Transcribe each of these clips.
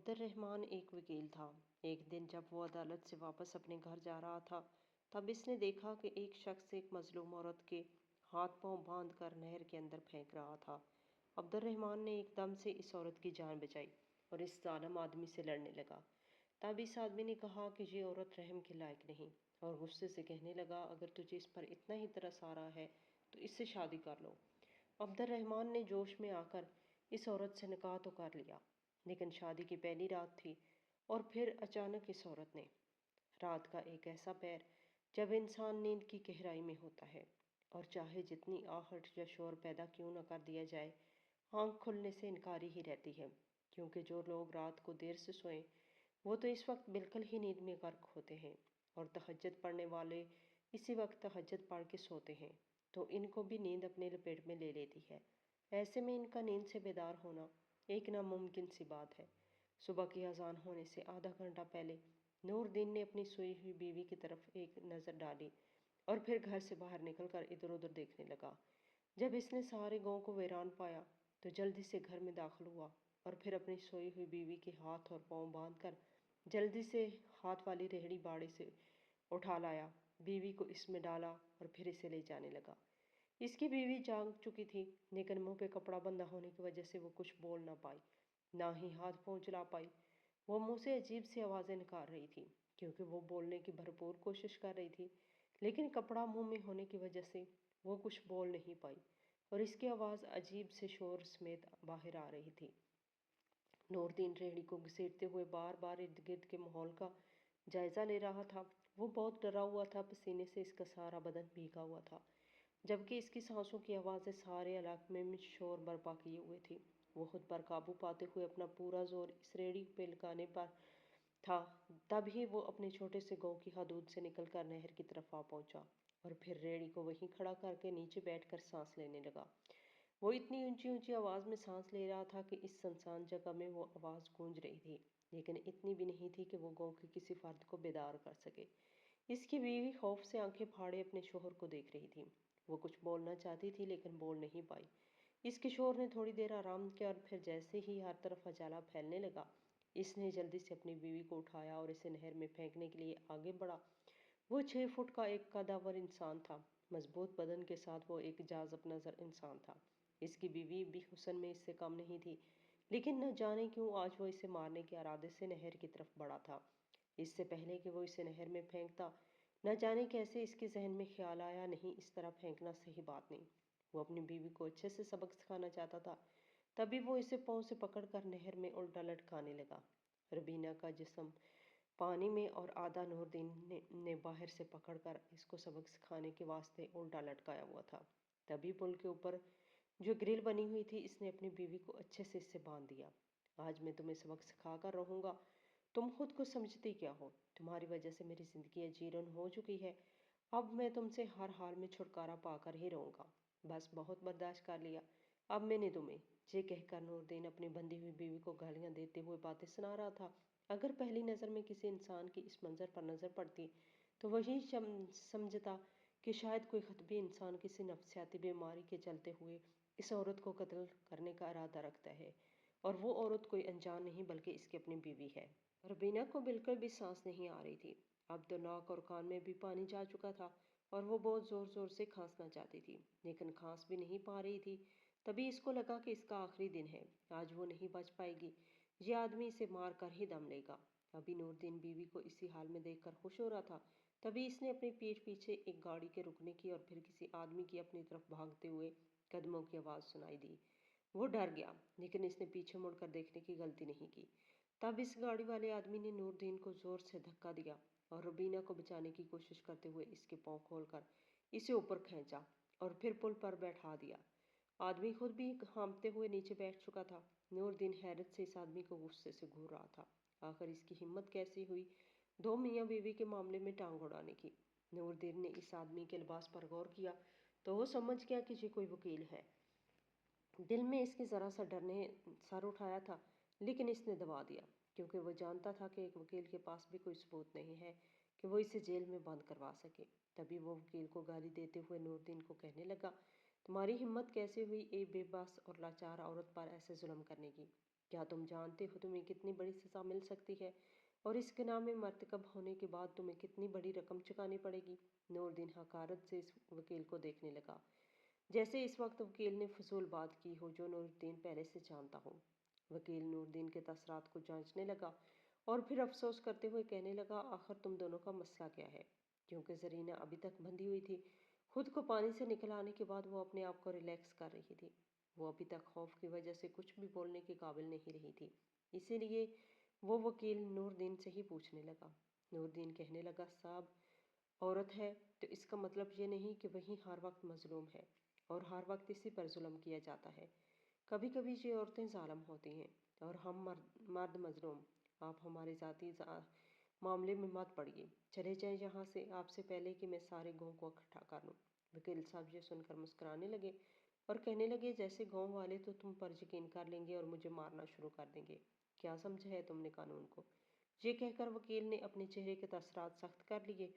عبد الرحمن ایک وکیل تھا۔ ایک دن جب وہ عدالت سے واپس اپنے گھر جا رہا تھا، تب اس نے دیکھا کہ ایک شخص ایک مظلوم عورت کے ہاتھ پاؤں باندھ کر نہر کے اندر پھینک رہا تھا۔ عبد الرحمن نے ایک دم سے اس عورت کی جان بچائی اور اس ظالم آدمی سے لڑنے لگا۔ تب اس آدمی نے کہا کہ یہ عورت رحم کے لائق نہیں، اور غصے سے کہنے لگا، اگر تجھے اس پر اتنا ہی ترس آ رہا ہے تو اس سے شادی کر لو۔ عبد الرحمن نے جوش میں آ کر اس عورت سے نکاح تو کر لیا، لیکن شادی کی پہلی رات تھی اور پھر اچانک اس عورت نے، رات کا ایک ایسا پہر جب انسان نیند کی گہرائی میں ہوتا ہے اور چاہے جتنی آہٹ یا شور پیدا کیوں نہ کر دیا جائے، آنکھ کھلنے سے انکاری ہی رہتی ہے، کیونکہ جو لوگ رات کو دیر سے سوئیں وہ تو اس وقت بالکل ہی نیند میں غرق ہوتے ہیں، اور تہجد پڑھنے والے اسی وقت تہجد پڑھ کے سوتے ہیں تو ان کو بھی نیند اپنے لپیٹ میں لے لیتی ہے۔ ایسے میں ان کا نیند سے بیدار ہونا ایک ناممکن سی بات ہے۔ صبح کی اذان ہونے سے آدھا گھنٹہ پہلے نور دین نے اپنی سوئی ہوئی بیوی کی طرف ایک نظر ڈالی اور پھر گھر سے باہر نکل کر ادھر ادھر دیکھنے لگا۔ جب اس نے سارے گاؤں کو ویران پایا تو جلدی سے گھر میں داخل ہوا اور پھر اپنی سوئی ہوئی بیوی کے ہاتھ اور پاؤں باندھ کر جلدی سے ہاتھ والی ریہڑی باڑے سے اٹھا لایا، بیوی کو اس میں ڈالا اور پھر اسے لے جانے لگا۔ اس کی بیوی جاگ چکی تھی، لیکن منہ پہ کپڑا بندھا ہونے کی وجہ سے وہ کچھ بول نہ پائی، نہ ہی ہاتھ پاؤں چلا پائی۔ وہ منہ سے عجیب سی آوازیں نکال رہی تھی، کیونکہ وہ بولنے کی بھرپور کوشش کر رہی تھی، لیکن کپڑا منہ میں ہونے کی وجہ سے وہ کچھ بول نہیں پائی اور اس کی آواز عجیب سے شور سمیت باہر آ رہی تھی۔ نور دین ریہڑی کو گھسیٹتے ہوئے بار بار ارد گرد کے ماحول کا جائزہ لے رہا تھا۔ وہ بہت ڈرا ہوا تھا، پسینے سے اس کا سارا بدن بھیگا ہوا تھا، جبکہ اس کی سانسوں کی آوازیں سارے علاقے میں شور برپا کیے ہوئے تھی۔ وہ خود پر قابو پاتے ہوئے اپنا پورا زور اس ریہڑی پہ لگانے پر تھا، تب ہی وہ اپنے چھوٹے سے گاؤں کی حدود سے نکل کر نہر کی طرف آ پہنچا اور پھر ریہڑی کو وہیں کھڑا کر کے نیچے بیٹھ کر سانس لینے لگا۔ وہ اتنی اونچی اونچی آواز میں سانس لے رہا تھا کہ اس سنسان جگہ میں وہ آواز گونج رہی تھی، لیکن اتنی بھی نہیں تھی کہ وہ گاؤں کے کسی فرد کو بیدار کر سکے۔ اس کی بیوی خوف سے آنکھیں پھاڑے اپنے شوہر کو دیکھ رہی تھی۔ وہ کچھ بولنا چاہتی تھی لیکن بول نہیں پائی۔ اس کے شوہر نے تھوڑی دیر آرام کیا اور پھر جیسے ہی ہر طرف اجالا پھیلنے لگا، اس نے جلدی سے اپنی بیوی کو اٹھایا اور اسے نہر میں پھینکنے کے لیے آگے بڑھا۔ وہ 6 فٹ کا ایک قدور انسان تھا، مضبوط بدن کے ساتھ وہ ایک جاذب نظر انسان تھا۔ اس کی بیوی بھی حسن میں اس سے کم نہیں تھی، لیکن نہ جانے کیوں آج وہ اسے مارنے کے ارادے سے نہر کی طرف بڑھا تھا۔ اس سے پہلے کہ وہ اسے نہر میں پھینکتا، نہ جانے کیسے اس کے ذہن میں خیال آیا، نہیں، اس طرح پھینکنا صحیح بات نہیں۔ وہ اپنی بیوی کو اچھے سے سبق سکھانا چاہتا تھا، تبھی وہ اسے پاؤں سے پکڑ کر نہر میں الٹا لٹکانے لگا۔ ربینہ کا جسم پانی میں اور آدھا نور دین نے باہر سے پکڑ کر اس کو سبق سکھانے کے واسطے الٹا لٹکایا ہوا تھا۔ تبھی پل کے اوپر جو گرل بنی ہوئی تھی، اس نے اپنی بیوی کو اچھے سے اس سے باندھ دیا۔ آج میں تمہیں سبق سکھا کر رہوں گا، تم خود کو سمجھتی کیا ہو؟ تمہاری وجہ سے میری زندگی اجیرن ہو چکی ہے، اب میں تم سے ہر حال میں چھٹکارا پا کر ہی رہوں گا۔ بس بہت برداشت کر لیا، اب میں نے تمہیں، یہ کہہ کر نور دین اپنی بندھی ہوئی بیوی کو گالیاں دیتے ہوئے باتیں سنا رہا تھا۔ اگر پہلی نظر میں کسی انسان کی اس منظر پر نظر پڑتی تو وہی سمجھتا کہ شاید کوئی خطبی انسان کسی نفسیاتی بیماری کے چلتے ہوئے اس عورت کو قتل کرنے کا ارادہ رکھتا ہے، اور وہ عورت کوئی انجان نہیں بلکہ اس کی اپنی بیوی ہے۔ ربینہ کو بالکل بھی سانس نہیں آ رہی تھی، اب تو ناک اور کان میں بھی پانی جا چکا تھا اور وہ بہت زور زور سے کھانسنا چاہتی تھی، لیکن کھانس بھی نہیں پا رہی تھی۔ تبھی اس کو لگا کہ اس کا آخری دن ہے، آج وہ نہیں بچ پائے گی، یہ آدمی اسے مار کر ہی دم لے گا۔ ابھی نور دین بیوی کو اسی حال میں دیکھ کر خوش ہو رہا تھا، تبھی اس نے اپنی پیٹھ پیچھے ایک گاڑی کے رکنے کی اور پھر کسی آدمی کی اپنی طرف بھاگتے ہوئے قدموں کی آواز سنائی دی۔ وہ ڈر گیا، لیکن اس نے پیچھے مڑ کر دیکھنے کی غلطی نہیں کی۔ تب اس گاڑی والے آدمی نے نور دین کو زور سے دھکا دیا اور ربینہ کو بچانے کی کوشش کرتے ہوئے اس کے پاؤں کھول کر اسے اوپر کھینچا اور پھر پل پر بیٹھا دیا۔ آدمی خود بھی ہانپتے ہوئے نیچے بیٹھ چکا تھا۔ نور دین حیرت سے اس آدمی کو غصے سے گھور رہا تھا، آخر اس کی ہمت کیسی ہوئی دو میاں بیوی کے معاملے میں ٹانگ اڑانے کی۔ نور دین نے اس آدمی کے لباس پر غور کیا تو وہ سمجھ گیا کہ یہ کوئی وکیل ہے۔ دل میں اس کے ذرا سا ڈر نے سر اٹھایا تھا، لیکن اس نے دبا دیا، کیونکہ وہ جانتا تھا کہ ایک وکیل کے پاس بھی کوئی ثبوت نہیں ہے کہ وہ اسے جیل میں بند کروا سکے۔ تبھی وہ وکیل کو گالی دیتے ہوئے نور دین کو کہنے لگا، تمہاری ہمت کیسے ہوئی ایک بے بس اور لاچار عورت پر ایسے ظلم کرنے کی؟ کیا تم جانتے ہو تمہیں کتنی بڑی سزا مل سکتی ہے اور اس گناہ میں مرتکب ہونے کے بعد تمہیں کتنی بڑی رقم چکانی پڑے گی؟ نور الدین حقارت سے اس وکیل کو دیکھنے لگا، جیسے اس وقت وکیل نے فضول بات کی ہو جو نور الدین پہلے سے جانتا ہو۔ وکیل نور الدین کے تاثرات کو جانچنے لگا اور پھر افسوس کرتے ہوئے کہنے لگا، آخر تم دونوں کا مسئلہ کیا ہے؟ کیونکہ زرینہ ابھی تک بندھی ہوئی تھی، خود کو پانی سے نکل آنے کے بعد وہ اپنے آپ کو ریلیکس کر رہی تھی۔ وہ ابھی تک خوف کی وجہ سے کچھ بھی بولنے کے قابل نہیں رہی تھی، اسی لیے وہ وکیل نور الدین سے ہی پوچھنے لگا۔ نور الدین کہنے لگا، صاحب عورت ہے تو اس کا مطلب یہ نہیں کہ وہی ہر وقت مظلوم ہے اور ہر وقت اسی پر ظلم کیا جاتا ہے۔ کبھی کبھی یہ عورتیں ظالم ہوتی ہیں اور ہم مرد مظلوم۔ آپ ہمارے ذاتی معاملے میں مت پڑیے، چلے جائیں یہاں سے، آپ سے پہلے کہ میں سارے گاؤں کو اکٹھا کر لوں۔ وکیل صاحب یہ سن کر مسکرانے لگے اور کہنے لگے، جیسے گاؤں والے تو تم پر یقین کر لیں گے اور مجھے مارنا شروع کر دیں گے۔ کیا سمجھا ہے تم نے قانون کو؟ یہ کہہ کر وکیل نے اپنے چہرے کے تاثرات سخت کر لیے۔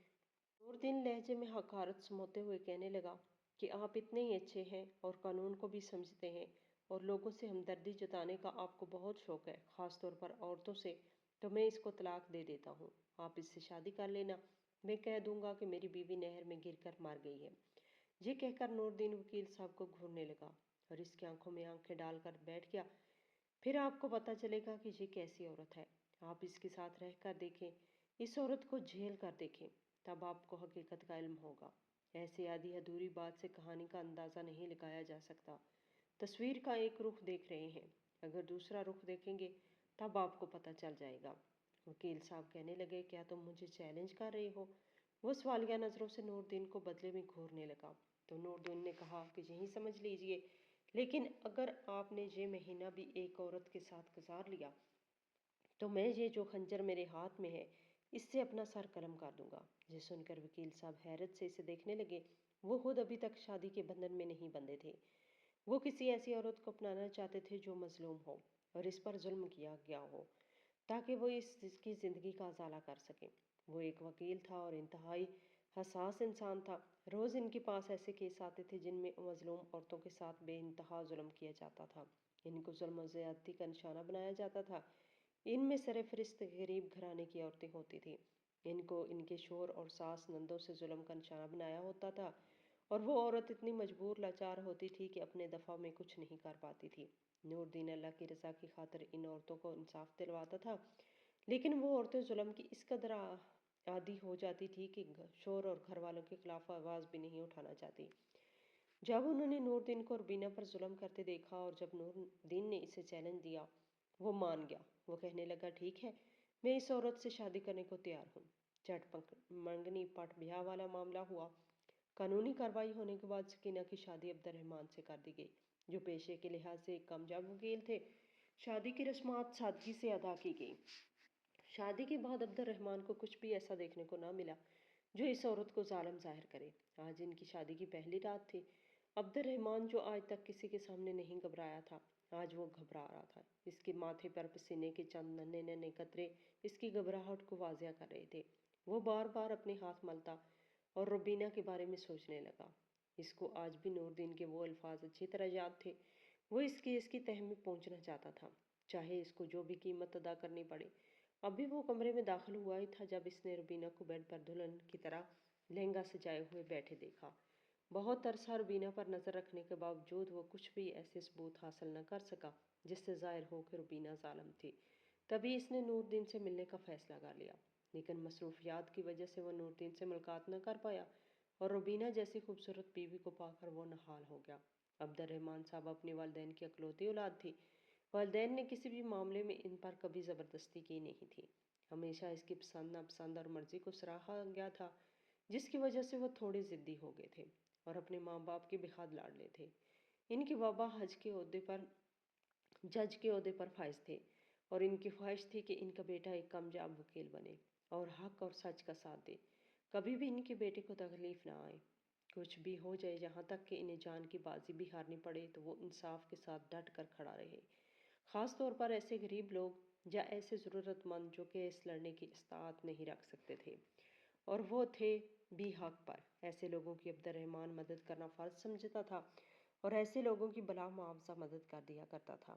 نور الدین لہجے میں حقارت سموتے ہوئے کہنے لگا کہ آپ اتنے ہی اچھے ہیں اور قانون کو بھی سمجھتے ہیں اور لوگوں سے ہمدردی جتانے کا آپ کو بہت شوق ہے، خاص طور پر عورتوں سے، تو میں اس کو طلاق دے دیتا ہوں، آپ اس سے شادی کر لینا۔ میں کہہ دوں گا کہ میری بیوی نہر میں گر کر مر گئی ہے۔ یہ کہہ کر نور الدین وکیل صاحب کو گھورنے لگا اور اس کی آنکھوں میں آنکھیں ڈال کر بیٹھ گیا۔ پھر آپ کو پتہ چلے گا کہ یہ کیسی عورت ہے، آپ اس کے ساتھ رہ کر دیکھیں، اس عورت کو جھیل کر دیکھیں، تب آپ کو حقیقت کا علم ہوگا۔ ایسی آدھی ادھوری بات سے کہانی کا اندازہ نہیں لگایا جا سکتا۔ تصویر کا ایک رخ دیکھ رہے ہیں، اگر دوسرا رخ دیکھیں گے تب آپ کو پتہ چل جائے گا۔ وکیل صاحب کہنے لگے، کیا تم مجھے چیلنج کر رہے ہو؟ وہ سوالیہ نظروں سے نور الدین کو بدلے میں گھورنے لگا تو نور الدین نے کہا کہ یہی سمجھ لیجئے، لیکن اگر آپ نے یہ مہینہ بھی ایک عورت کے ساتھ گزار لیا تو میں یہ جو خنجر میرے ہاتھ میں ہے اس سے اپنا سر قلم کر دوں گا۔ یہ سن کر وکیل صاحب حیرت سے اسے دیکھنے لگے۔ وہ خود ابھی تک شادی کے بندھن میں نہیں بندھے تھے، وہ کسی ایسی عورت کو اپنانا چاہتے تھے جو مظلوم ہو اور اس پر ظلم کیا گیا ہو، تاکہ وہ اس کی زندگی کا ازالہ کر سکیں۔ وہ ایک وکیل تھا اور انتہائی حساس انسان تھا۔ روز ان کے پاس ایسے کیس آتے تھے جن میں مظلوم عورتوں کے ساتھ بے انتہا ظلم کیا جاتا تھا، ان کو ظلم و زیادتی کا نشانہ بنایا جاتا تھا۔ ان میں سرفہرست غریب گھرانے کی عورتیں ہوتی تھیں، ان کو ان کے شوہر اور ساس نندوں سے ظلم کا نشانہ بنایا ہوتا تھا اور وہ عورت اتنی مجبور لاچار ہوتی تھی کہ اپنے دفاع میں کچھ نہیں کر پاتی تھی۔ نور الدین اللہ کی رضا کی خاطر ان عورتوں کو انصاف دلواتا تھا، لیکن وہ عورتیں ظلم کی اس قدر عادی ہو جاتی تھی کہ شوہر اور گھر والوں کے خلاف آواز بھی نہیں اٹھانا چاہتی۔ جب انہوں نے نور الدین کو ربینہ پر ظلم کرتے دیکھا اور جب نور الدین نے اسے چیلنج دیا، وہ مان گیا۔ وہ کہنے لگا، ٹھیک ہے، میں اس عورت سے شادی کرنے کو تیار ہوں۔ چٹ منگنی پٹ بیاہ والا معاملہ ہوا۔ قانونی کارروائی ہونے کے بعد سکینہ کی شادی عبد الرحمن سے کر دی گئی، جو پیشے کے لحاظ سے ایک کامیاب وکیل تھے۔ شادی کی رسومات سادگی سے ادا کی گئی۔ شادی کے بعد عبد الرحمن کو کچھ بھی ایسا دیکھنے کو نہ ملا جو اس عورت کو ظالم ظاہر کرے۔ آج ان کی شادی کی پہلی رات تھی۔ عبد الرحمن جو آج تک کسی کے سامنے نہیں گھبرایا تھا، آج وہ گھبرا رہا تھا۔ اس کے ماتھے پر پسینے کے چند ننھے ننھے قطرے اس کی گھبراہٹ کو واضح کر رہے تھے۔ وہ بار بار اپنے ہاتھ ملتا اور ربینہ کے بارے میں سوچنے لگا۔ اس کو آج بھی نور الدین کے وہ الفاظ اچھی طرح یاد تھے۔ وہ اس کی تہہ میں پہنچنا چاہتا تھا، چاہے اس کو جو بھی قیمت ادا کرنی پڑے۔ ابھی وہ کمرے میں داخل ہوا ہی تھا جب اس نے ربینہ کو بیڈ پر دلہن کی طرح لہنگا سجائے ہوئے بیٹھے دیکھا۔ بہت عرصہ ربینہ پر نظر رکھنے کے باوجود وہ کچھ بھی ایسے ثبوت حاصل نہ کر سکا جس سے ظاہر ہو کہ ربینہ ظالم تھی۔ تبھی اس نے نور الدین سے ملنے کا فیصلہ کر لیا، لیکن مصروفیات کی وجہ سے وہ نور الدین سے ملاقات نہ کر پایا اور ربینہ جیسی خوبصورت بیوی کو پا کر وہ نہال ہو گیا۔ عبد الرحمن صاحب اپنے والدین کی اکلوتی اولاد تھی۔ والدین نے کسی بھی معاملے میں ان پر کبھی زبردستی کی نہیں تھی، ہمیشہ اس کی پسند ناپسند اور مرضی کو سراہا گیا تھا، جس کی وجہ سے وہ تھوڑے ضدی ہو گئے تھے اور اپنے ماں باپ کے بے حد لاڈلے تھے۔ ان کے بابا جج کے عہدے پر فائز تھے اور ان کی خواہش تھی کہ ان کا بیٹا ایک کامیاب وکیل بنے اور حق اور سچ کا ساتھ دے، کبھی بھی ان کے بیٹے کو تکلیف نہ آئے۔ کچھ بھی ہو جائے، یہاں تک کہ انہیں جان کی بازی بھی ہارنی پڑے تو وہ انصاف کے ساتھ ڈٹ کر کھڑا رہے، خاص طور پر ایسے غریب لوگ یا ایسے ضرورت مند جو کیس لڑنے کی استطاعت نہیں رکھ سکتے تھے، اور وہ تھے بھی حق پر۔ ایسے لوگوں کی عبد الرحمن مدد کرنا فرض سمجھتا تھا اور ایسے لوگوں کی بلا معاوضہ مدد کر دیا کرتا تھا۔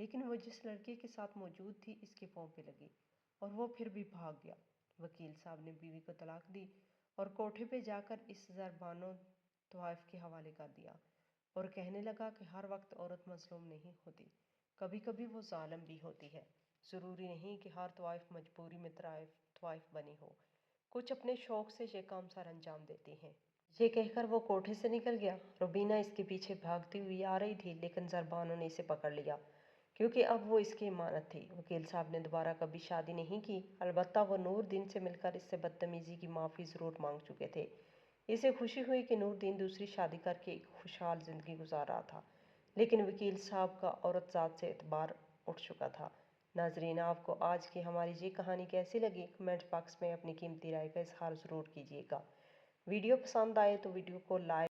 لیکن وہ جس لڑکے کے ساتھ موجود تھی اس کے پاؤں پہ لگی اور وہ پھر بھی بھاگ گیا۔ وکیل صاحب نے بیوی کو طلاق دی اور کوٹھے پہ جا کر اس زربانو طوائف کے حوالے کر دیا اور کہنے لگا کہ ہر وقت عورت مظلوم نہیں ہوتی، کبھی کبھی وہ ظالم بھی ہوتی ہے۔ ضروری نہیں کہ ہر طوائف مجبوری میں طوائف بنی ہو، کچھ اپنے شوق سے یہ کام سر انجام دیتی ہیں۔ یہ کہہ کر وہ کوٹھے سے نکل گیا۔ روبینہ اس کے پیچھے بھاگتی ہوئی آ رہی تھی، لیکن زربانو نے اسے پکڑ لیا کیونکہ اب وہ اس کی امانت تھی۔ وکیل صاحب نے دوبارہ کبھی شادی نہیں کی، البتہ وہ نور دین سے مل کر اس سے بدتمیزی کی معافی ضرور مانگ چکے تھے۔ اسے خوشی ہوئی کہ نور دین دوسری شادی کر کے ایک خوشحال زندگی گزار رہا تھا، لیکن وکیل صاحب کا عورت ذات سے اعتبار اٹھ چکا تھا۔ ناظرین، آپ کو آج کی ہماری یہ کہانی کیسی لگی؟ کمنٹ باکس میں اپنی قیمتی رائے کا اظہار ضرور کیجیے گا۔ ویڈیو پسند آئے تو ویڈیو کو لائک